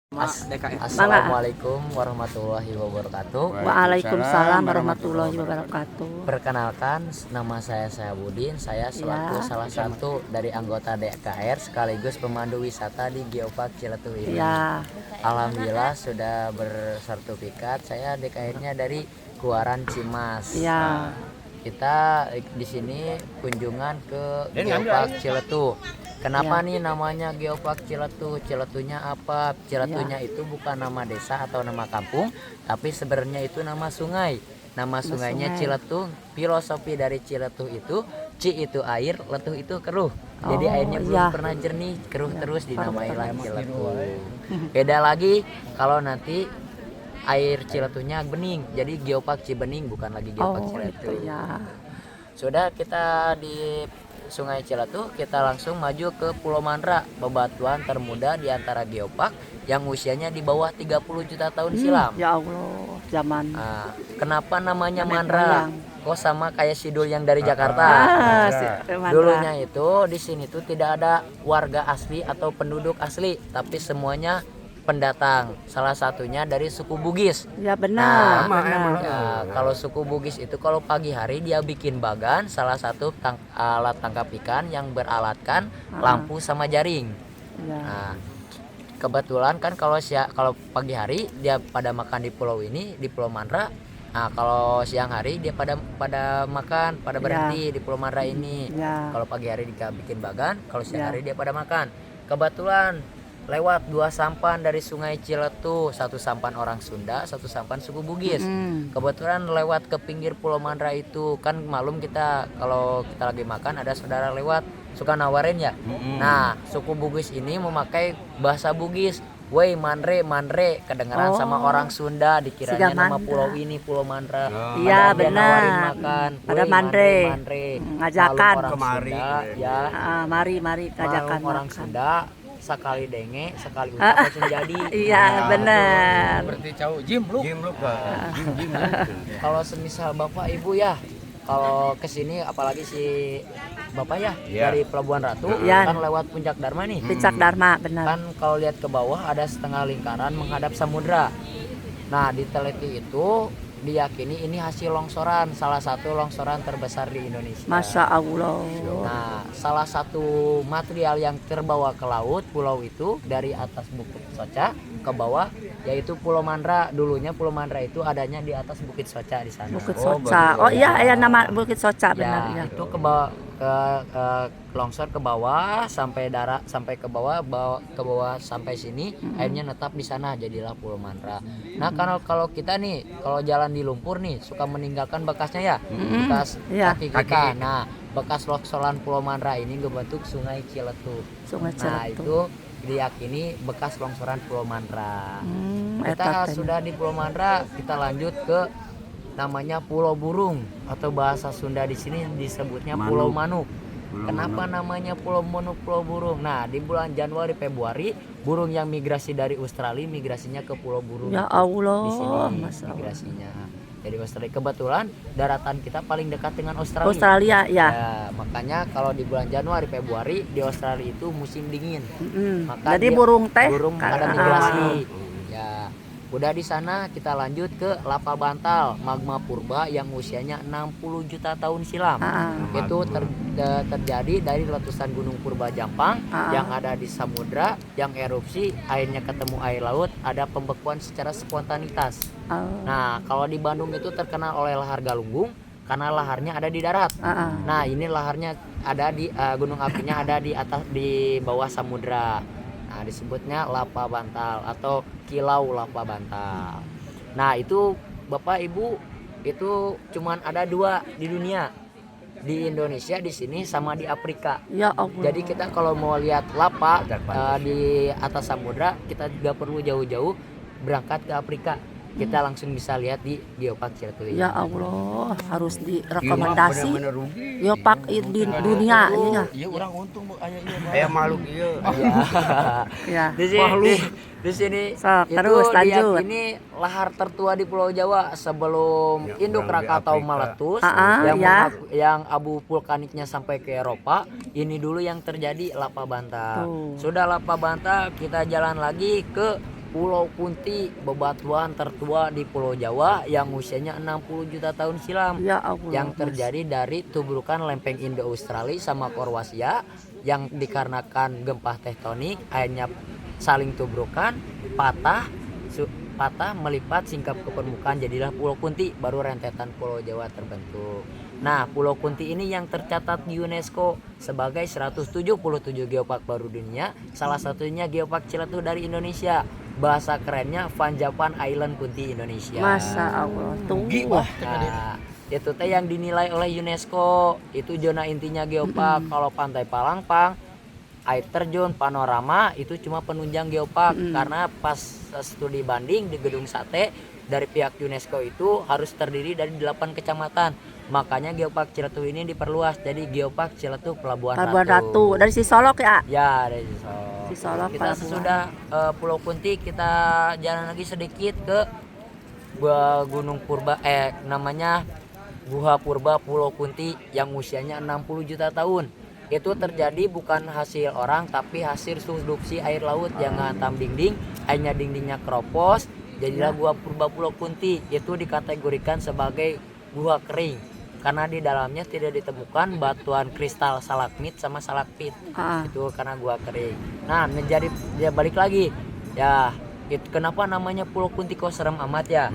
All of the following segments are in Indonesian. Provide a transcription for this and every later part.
Assalamualaikum warahmatullahi wabarakatuh. Waalaikumsalam warahmatullahi wabarakatuh. Perkenalkan, nama saya Budin. Saya selaku salah satu dari anggota DKR sekaligus pemandu wisata di Geopark Ciletuh ini. Ya. Alhamdulillah sudah bersertifikat. Saya DKR-nya dari Kuaran Cimas. Ya. Kita di sini kunjungan ke Geopark Ciletuh. Kenapa nih namanya Geopark Ciletuh? Ciletuhnya apa? Ciletuhnya itu bukan nama desa atau nama kampung, tapi sebenarnya itu nama sungai. Nama sungainya Ciletuh. Filosofi dari Ciletuh itu, Ci itu air, letuh itu keruh. Jadi airnya belum pernah jernih, keruh terus dinamailah Ciletuh. Beda lagi kalau nanti air Ciletuhnya bening, jadi Geopark Cibening bukan lagi Geopark Ciletuh. Itu ya. Sudah kita di Sungai Ciletuh, kita langsung maju ke Pulau Mandra, bebatuan termuda di antara Geopark yang usianya di bawah 30 juta tahun silam. Ya Allah, zaman. Kenapa namanya Mandra? Kok sama kayak Sidul yang dari Jakarta? Mandra. Dulunya itu di sini tuh tidak ada warga asli atau penduduk asli, tapi semuanya pendatang, salah satunya dari suku Bugis. Ya benar. Ya, kalau suku Bugis itu kalau pagi hari dia bikin bagan, salah satu alat tangkap ikan yang beralatkan lampu sama jaring. Ya. Nah, kebetulan kan kalau pagi hari dia pada makan di pulau ini, di Pulau Mandra. Nah, kalau siang hari dia pada makan, pada berhenti di Pulau Mandra ini. Ya. Kalau pagi hari dia bikin bagan, kalau siang hari dia pada makan. Kebetulan lewat dua sampan dari Sungai Ciletuh, satu sampan orang Sunda, satu sampan suku Bugis. Kebetulan lewat ke pinggir Pulau Mandra itu, kan malum kita kalau kita lagi makan ada saudara lewat suka nawarin ya. Nah, suku Bugis ini memakai bahasa Bugis. Woi mandre, kedengaran sama orang Sunda, dikiranya nama pulau ini Pulau Mandra. Iya benar. Nawarin makan. Ada mandre. Ngajakan orang kemari. Sunda, ya. Mari ngajakan orang Sunda. Sekali denge, sekali ucap langsung jadi. Iya, benar. Berarti cau Jim lu. Kalau semisal Bapak Ibu ya, kalau kesini apalagi si Bapak ya dari Pelabuhan Ratu kan lewat Puncak Dharma nih. Puncak Dharma, benar. Kan kalau lihat ke bawah ada setengah lingkaran menghadap samudra. Nah, diteliti itu diyakini ini hasil longsoran, salah satu longsoran terbesar di Indonesia. Masya Allah. Nah, salah satu material yang terbawa ke laut pulau itu dari atas Bukit Soca ke bawah, yaitu Pulau Mandra. Dulunya Pulau Mandra itu adanya di atas Bukit Soca di sana. Bukit Soca. Oh iya, ya nama Bukit Soca benar ya. Itu ke bawah longsor ke bawah sampai darat, sampai ke bawah sampai sini, airnya netap di sana, jadilah Pulau Mandra. Nah, kalau kita nih kalau jalan di lumpur nih suka meninggalkan bekasnya ya, bekas kaki kita. Nah, bekas longsoran Pulau Mandra ini ngebentuk Sungai Ciletuh. Nah, itu diyakini bekas longsoran Pulau Mandra. Kita sudah di Pulau Mandra, kita lanjut ke namanya Pulau Burung atau bahasa Sunda di sini disebutnya Pulau Manuk. Kenapa namanya Pulau Manuk, Pulau Burung? Nah, di bulan Januari Februari burung yang migrasi dari Australia migrasinya ke Pulau Burung. Ya Allah, di sini migrasinya. Jadi Australia, kebetulan daratan kita paling dekat dengan Australia. Ya, makanya kalau di bulan Januari Februari di Australia itu musim dingin. Maka jadi burung ada migrasi. Ya. Udah di sana kita lanjut ke Lapa Bantal, magma purba yang usianya 60 juta tahun silam. Itu terjadi dari letusan Gunung Purba Jampang yang ada di samudra, yang erupsi, airnya ketemu air laut, ada pembekuan secara spontanitas. Nah, kalau di Bandung itu terkenal oleh lahar Galunggung karena laharnya ada di darat. Nah, ini laharnya ada di gunung apinya ada di atas, di bawah samudra. Nah, disebutnya Lapa Bantal atau Kilau Lapa Bantal. Nah, itu Bapak Ibu, itu cuman ada 2 di dunia. Di Indonesia di sini sama di Afrika. Ya Allah. Jadi kita kalau mau lihat lapa di atas samudra, kita tidak perlu jauh-jauh berangkat ke Afrika. Kita langsung bisa lihat di Geopark Ciletuh. Ya Allah, harus direkomendasi Geopark di dunia ya. Iya, orang untung aya makhluk ieu. Ya. Di sini terus lanjut. Ini lahar tertua di Pulau Jawa sebelum induk Krakatau meletus yang abu vulkaniknya sampai ke Eropa. Ini dulu yang terjadi Lapa Bantal. Sudah Lapa Bantal, kita jalan lagi ke Pulau Kunti, bebatuan tertua di Pulau Jawa yang usianya 60 juta tahun silam. Ya Allah. Yang terjadi dari tubrukan lempeng Indo-Australia sama Korwasia yang dikarenakan gempa tektonik, akhirnya saling tubrukan, patah melipat singkap ke permukaan, jadilah Pulau Kunti, baru rentetan Pulau Jawa terbentuk. Nah, Pulau Kunti ini yang tercatat di UNESCO sebagai 177 geopark baru dunia, salah satunya geopark Ciletuh dari Indonesia. Bahasa kerennya Vanjapan Island Kunti Indonesia. Masya Allah. Nah, itu teh yang dinilai oleh UNESCO, itu zona intinya geopark. Kalau Pantai Palangpang, air terjun, panorama itu cuma penunjang geopark, karena pas studi banding di Gedung Sate dari pihak UNESCO itu harus terdiri dari 8 kecamatan. Makanya geopark Ciletuh ini diperluas jadi geopark Ciletuh Pelabuhan Ratu. Dari si Solok ya? Ya, dari Solok. Solok, Kita Pelabuhan. sesudah Pulau Kunti kita jalan lagi sedikit ke Gunung Purba, namanya Guha Purba Pulau Kunti yang usianya 60 juta tahun. Itu terjadi bukan hasil orang tapi hasil subduksi air laut yang ngantam dinding, akhirnya dindingnya keropos, jadilah Gua Purba Pulau Kunti. Itu dikategorikan sebagai gua kering karena di dalamnya tidak ditemukan batuan kristal stalagmit sama stalaktit. Itu karena gua kering. Nah, menjadi dia balik lagi ya, kenapa namanya Pulau Kunti kok serem amat ya?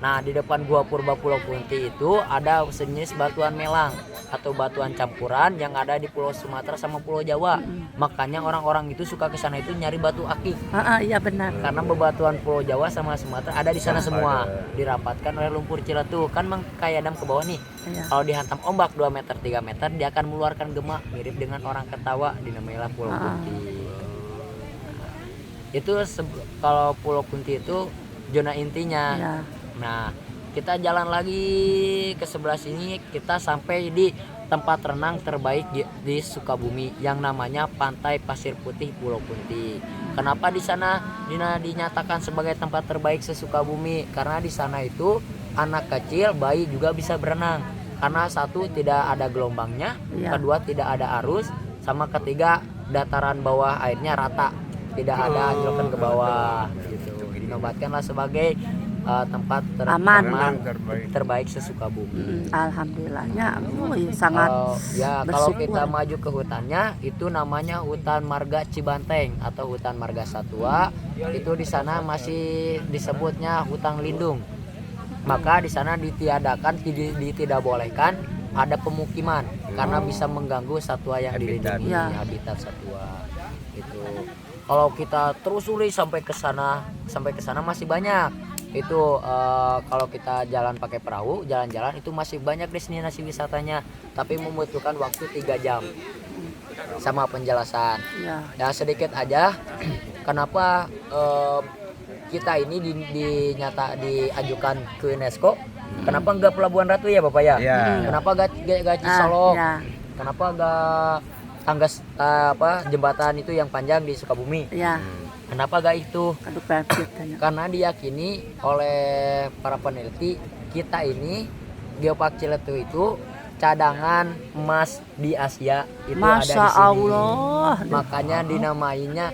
Nah, di depan Gua Purba Pulau Kunti itu ada sejenis batuan melang atau batuan campuran yang ada di Pulau Sumatera sama Pulau Jawa. Makanya orang-orang itu suka ke sana itu nyari batu akik. Iya benar. Karena bebatuan Pulau Jawa sama Sumatera ada di sana semua. Dirapatkan oleh lumpur Ciletuh. Kan kayak dam ke bawah nih. Iya. Kalau dihantam ombak 2 meter 3 meter dia akan mengeluarkan gema mirip dengan orang ketawa, dinamailah Pulau Kunti. Itu kalau Pulau Kunti itu zona intinya. Ya. Nah, kita jalan lagi ke sebelah sini, kita sampai di tempat renang terbaik di Sukabumi yang namanya Pantai Pasir Putih Pulau Kunti. Kenapa di sana dinyatakan sebagai tempat terbaik se-Sukabumi? Karena di sana itu anak kecil, bayi juga bisa berenang. Karena satu tidak ada gelombangnya, kedua tidak ada arus, sama ketiga dataran bawah airnya rata, tidak ada anjlokan ke bawah gitu. Dinobatkanlah sebagai tempat terbaik se-Sukabumi. Alhamdulillahnya, sangat kalau kita maju ke hutannya itu namanya Hutan Marga Cibanteng atau Hutan Marga Satwa. Itu di sana masih disebutnya hutan lindung. Maka di sana ditiadakan, tidak bolehkan ada pemukiman karena bisa mengganggu satwa yang dilindungi, habitat satwa. Itu kalau kita terusuri sampai ke sana masih banyak. Itu kalau kita jalan pakai perahu, jalan-jalan itu masih banyak destinasi wisatanya, tapi membutuhkan waktu 3 jam sama penjelasan. Ya sedikit aja kenapa kita ini diajukan ke UNESCO. Kenapa enggak Pelabuhan Ratu ya Bapak ya? Kenapa enggak Cisolok? Kenapa enggak jembatan itu yang panjang di Sukabumi? Kenapa gak itu? Karena diyakini oleh para peneliti kita ini geopark Ciletuh itu cadangan emas di Asia itu ada di sini. Allah. Makanya dinamainya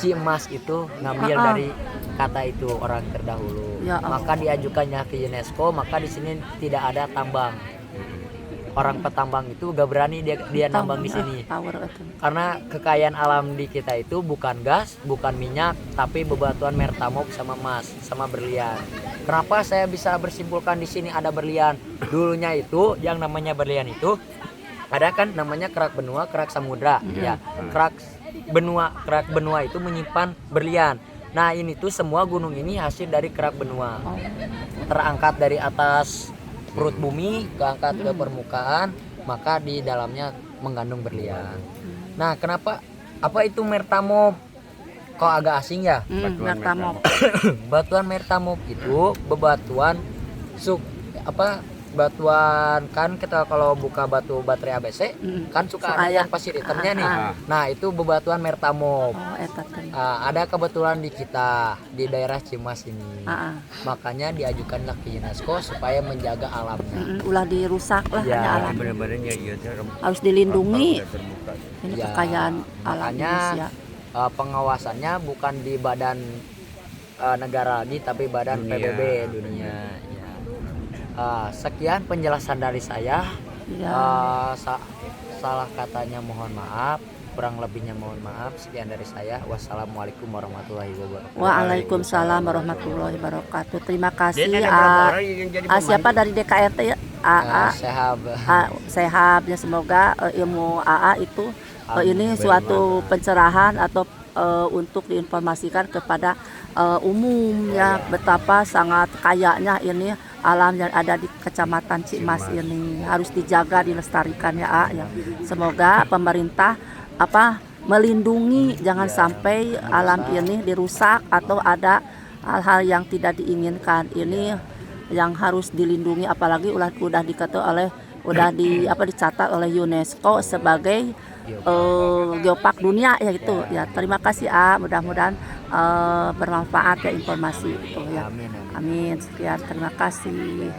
Cimas, itu ngambil dari kata itu orang terdahulu. Maka diajukannya ke UNESCO, maka di sini tidak ada tambang. Orang petambang itu gak berani dia nambang di sini. Karena kekayaan alam di kita itu bukan gas, bukan minyak, tapi bebatuan mertamok sama emas, sama berlian. Kenapa saya bisa bersimpulkan di sini ada berlian? Dulunya itu yang namanya berlian itu ada kan namanya kerak benua, kerak samudra, ya. Kerak benua itu menyimpan berlian. Nah, ini tuh semua gunung ini hasil dari kerak benua. Terangkat dari atas perut bumi, keangkat ke permukaan, maka di dalamnya mengandung berlian. Nah, kenapa? Apa itu mertamok? Kok agak asing ya? Mertamok. Batuan mertamok itu bebatuan batuan kan kita kalau buka batu baterai ABC kan suka ada yang pasir hitamnya nih. Nah, itu bebatuan mertamok. Ada kebetulan di kita di daerah Cimas ini. Makanya diajukanlah ke UNESCO supaya menjaga alamnya. Ulah dirusak lah alam. Benar-benarnya Harus dilindungi. Ini Ya, kekayaan alam makanya Indonesia. pengawasannya bukan di badan negara lagi tapi badan Dunia. PBB dunia ya. Sekian penjelasan dari saya. Ya. Salah katanya mohon maaf, kurang lebihnya mohon maaf. Sekian dari saya. Wassalamualaikum warahmatullahi wabarakatuh. Waalaikumsalam warahmatullahi wabarakatuh. Terima Dan kasih ada berapa orang yang jadi siapa dari DKRT ya? Sehab. Sehat ya, semoga ilmu AA itu ini suatu pencerahan atau untuk diinformasikan kepada umum ya, betapa sangat kayanya ini alam yang ada di Kecamatan Cimas ini harus dijaga, dilestarikan ya A ya. Semoga pemerintah melindungi, jangan sampai alam ini dirusak atau ada hal-hal yang tidak diinginkan. Ini yang harus dilindungi, apalagi udah dicatat oleh UNESCO sebagai geopark dunia ya itu ya. Terima kasih mudah-mudahan bermanfaat ya informasi itu ya. Amin. Sekian, terima kasih.